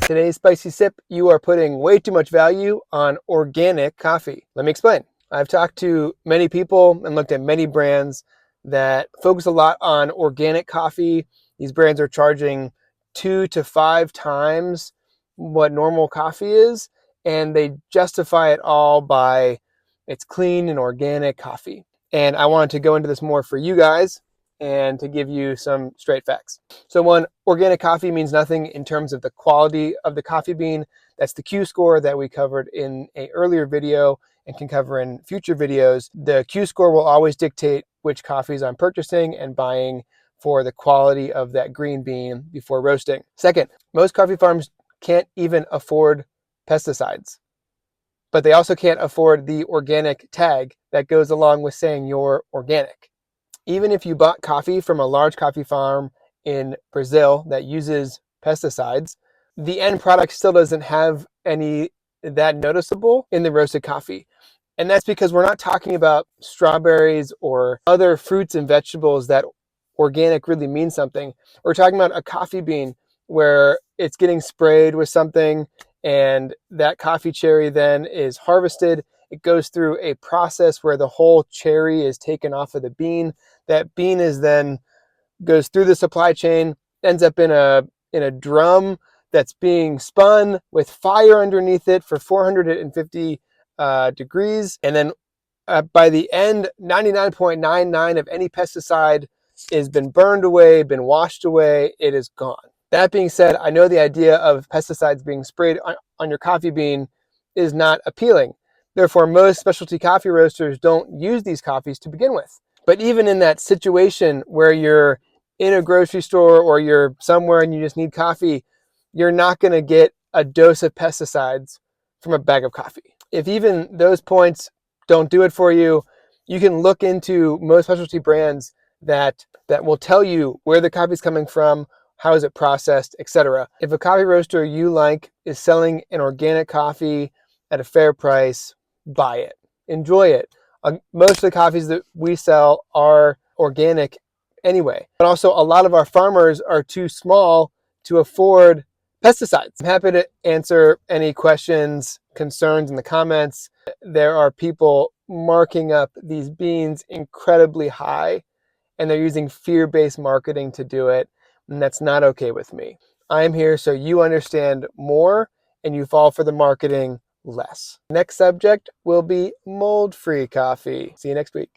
Today's Spicy Sip, you are putting way too much value on organic coffee. Let me explain. I've talked to many people and looked at many brands that focus a lot on organic coffee. These brands are charging 2 to 5 times what normal coffee is, and they justify it all by it's clean and organic coffee. And I wanted to go into this more for you guys and to give you some straight facts. So one, organic coffee means nothing in terms of the quality of the coffee bean. That's the Q score that we covered in an earlier video and can cover in future videos. The Q score will always dictate which coffees I'm purchasing and buying for the quality of that green bean before roasting. Second, most coffee farms can't even afford pesticides, but they also can't afford the organic tag that goes along with saying you're organic. Even if you bought coffee from a large coffee farm in Brazil that uses pesticides, the end product still doesn't have any that noticeable in the roasted coffee. And that's because we're not talking about strawberries or other fruits and vegetables that organic really means something. We're talking about a coffee bean where it's getting sprayed with something, and that coffee cherry then is harvested. It goes through a process where the whole cherry is taken off of the bean. That bean is then goes through the supply chain, ends up in a drum that's being spun with fire underneath it for 450 degrees. And then by the end, 99.99 of any pesticide has been burned away, been washed away, it is gone. That being said, I know the idea of pesticides being sprayed on your coffee bean is not appealing. Therefore, most specialty coffee roasters don't use these coffees to begin with. But even in that situation where you're in a grocery store or you're somewhere and you just need coffee, you're not going to get a dose of pesticides from a bag of coffee. If even those points don't do it for you, you can look into most specialty brands that will tell you where the coffee is coming from, how is it processed, etc. If a coffee roaster you like is selling an organic coffee at a fair price, buy it. Enjoy it. Most of the coffees that we sell are organic anyway. But also a lot of our farmers are too small to afford pesticides. I'm happy to answer any questions, concerns in the comments. There are people marking up these beans incredibly high, and they're using fear-based marketing to do it, and that's not okay with me. I'm here so you understand more and you fall for the marketing less. Next subject will be mold-free coffee. See you next week.